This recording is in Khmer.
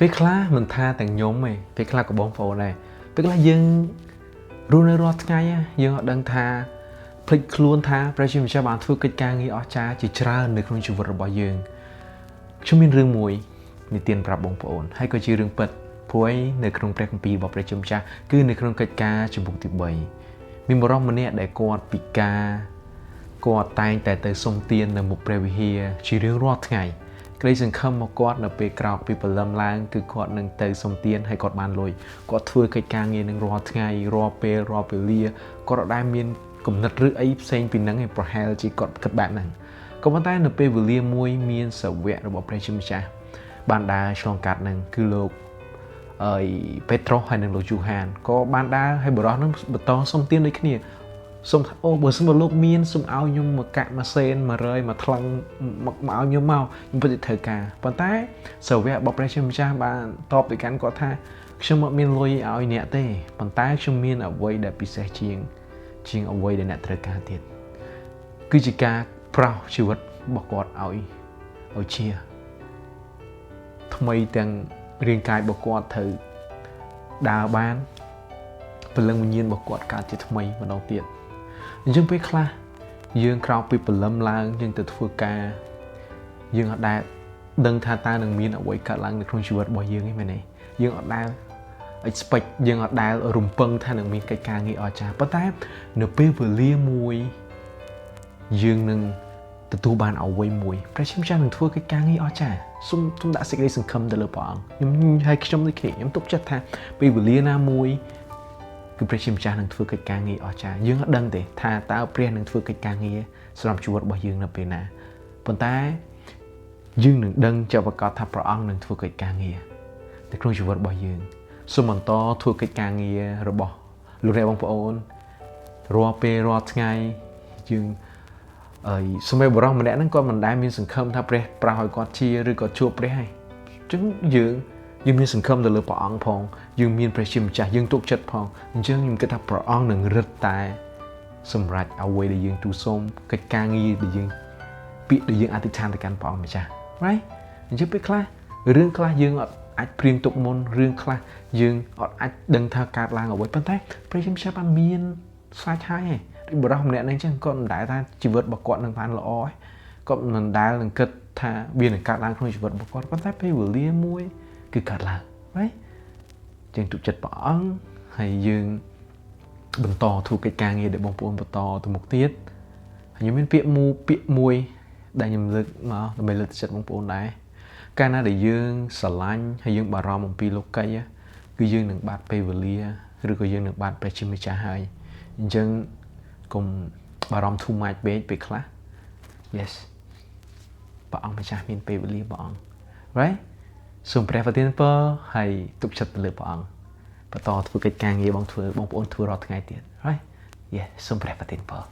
ពេលខ្លះមិនថាទាំងខ្ញុំទេពេលខ្លះក៏បងប្អូនដែរពេលខ្លះយើងរស់នៅរាល់ថ្ងៃយើងអត់ដឹងថាភ្លេចខ្លួនថាព្រះជាម្ចាស់បានធ្វើកិច្ចការងារអស្ចារ្យជាច្រើននៅក្នុងជីវិតរបស់យើងខ្ញុំមានរឿងមួយនិទានប្រាប់បងប្អូនហើយក៏ជារឿងពិតព្រោះនៅក្នុងព្រះគម្ពីររបស់ព្រះជាម្ចាស់គឺនៅក្នុងកិច្ចការជំពូកទី3មានបុរសម្នាក់ដែលគាត់ពិការគាត់តែងតែទៅសុំទាននៅមុខព្រះវិហារជារៀងរាល់ថ្ងៃក្តីសង្ឃឹមមកគាត់នៅពេលក្រោកពីព្រលឹមឡើងគឺគាត់នឹងទៅសុំទានហើយគាត់បានលុយគាត់ធ្វើកិច្ចការងារនឹងរាល់ថ្ងៃរាល់ពេលរាល់ពេលលាគាត់អត់ដែលមានគំនិតឬអីផ្សេងពីហ្នឹងឯងប្រហែលជាគាត់គិតបែបហ្នឹងក៏ប៉ុន្តែនៅពេលវេលាមួយមានសាវករបស់ព្រះជាម្ចាស់បានដើរឆ្លងកាត់ហ្នឹងគឺលោកពេត្រុសហើយនិងលោកយូហានក៏បានដើរហើយបរិសុទ្ធហ្នឹងបន្តសុំទានដូចគ្នាសូមអូបើសិនបើលោកមានសូមឲ្យខ្ញុំមកកាក់មួយសេន100មកថ្លឹងមកឲ្យខ្ញុំមកខ្ញុំពិតជាត្រូវការប៉ុន្តែសាវករបស់ព្រះជាម្ចាស់បានតបទៅកាន់គាត់ថាខ្ញុំអត់មានលុយឲ្យអ្នកទេប៉ុន្តែខ្ញុំមានអ្វីដែលពិសេសជាងអ្វីដែលអ្នកត្រូវការទៀតគឺជាការប្រោសជីវិតរបស់គាត់ឲ្យជាថ្មីទាំងរាងកាយរបស់គាត់ត្រូវដើរបានព្រលឹងវិញ្ញាណរបស់គាត់កើតជាថ្មីម្ដងទៀតអញ្ចឹងពេលខ្លះយើងក្រោកពីព្រលឹមឡើងយើងទៅធ្វើការយើងអត់ដែលដឹងថាតើនឹងមានអ្វីកើតឡើងនៅក្នុងជីវិតរបស់យើងទេមែនទេយើងអត់ដែល expect យើងអត់ដែលរំពឹងថានឹងមានកិច្ចការងារអស្ចារ្យប៉ុន្តែនៅពេលវេលាមួយយើងនឹងទទួលបានអ្វីមួយព្រះជាម្ចាស់នឹងធ្វើកិច្ចការងារអស្ចារ្យសូមដាក់សេចក្តីសង្ឃឹមទៅលើព្រះអង្គខ្ញុំដូចគ្នាខ្ញុំទុកចិត្តថាពេលវេលាណាមួយគឺព្រះជាម្ចាស់នឹងធ្វើកិច្ចការងារអស្ចារ្យយើងអត់ដឹងទេថាតើព្រះនឹងធ្វើកិច្ចការងារសម្រាប់ជីវិតរបស់យើងនៅពេលណាប៉ុន្តែយើងនឹងដឹងជាប្រកាសថាព្រះអង្គនឹងធ្វើកិច្ចការងារនៅក្នុងជីវិតរបស់យើងសូមបន្តធ្វើកិច្ចការងាររបស់លោកអ្នកបងប្អូនរាល់ពេលរាល់ថ្ងៃយើងសម្រាប់បរិសុទ្ធម្នាក់ហ្នឹងគាត់មិនដែលមានសង្ឃឹមថាព្រះប្រោសឲ្យគាត់ជាឬក៏ជួបព្រះហើយអញ្ចឹងយើងមានសង្ឃឹមទៅលើព្រះអង្គផងយើងមានព្រះជាម្ចាស់យើងទុកចិត្តផងអញ្ចឹងខ្ញុំគិតថាព្រះអង្គនឹងរឹតតែសម្រេចអ្វីដែលយើងទូលសូមកិច្ចការងារដែលយើងពាក្យដែលយើងអធិដ្ឋានទៅកាន់ព្រះអង្គម្ចាស់ right អញ្ចឹងពេលខ្លះរឿងខ្លះយើងអត់អាចព្រៀងទុកមុនរឿងខ្លះយើងអត់អាចដឹងថាកើតឡើងអ្វីប៉ុន្តែព្រះជាម្ចាស់បានមានស្រាច់ហើយឯងដូចបរិសុទ្ធម្នាក់ហ្នឹងអញ្ចឹងគាត់មិនដែលថាជីវិតរបស់គាត់នឹងបានល្អឯងគាត់មិនដែលនឹងគិតថាវានឹងកើតឡើងក្នុងជីវិតរបស់គាត់ប៉ុន្តែពេលវេលាមួយគឺកើតឡើង right យើងទុកចិត្តព្រះអង្គហើយយើងបន្តធ្វើកិច្ចការងារដែលបងប្អូនបន្តទៅមុខទៀតហើយខ្ញុំមានពាក្យមួយដែលខ្ញុំលើកមកដើម្បីលើកទឹកចិត្តបងប្អូនដែរកាលណាដែលយើងស្រឡាញ់ហើយយើងបារម្ភអំពីលោកីគឺយើងនឹងបាត់ពេលវេលាឬក៏យើងនឹងបាត់ព្រះជាម្ចាស់ហើយអញ្ចឹងកុំបារម្ភ too much ពេកពេលខ្លះ yes ព្រះអង្គម្ចាស់មានពេលវេលាព្រះអង្គ right សូមព្រះប្រទានពរហើយទុកចិត្តទៅលើព្រះអង្គបន្តធ្វើកិច្ចការងារបងប្អូនធ្វើរាល់ថ្ងៃទៀត right yes សូមព្រះប្រទានពរ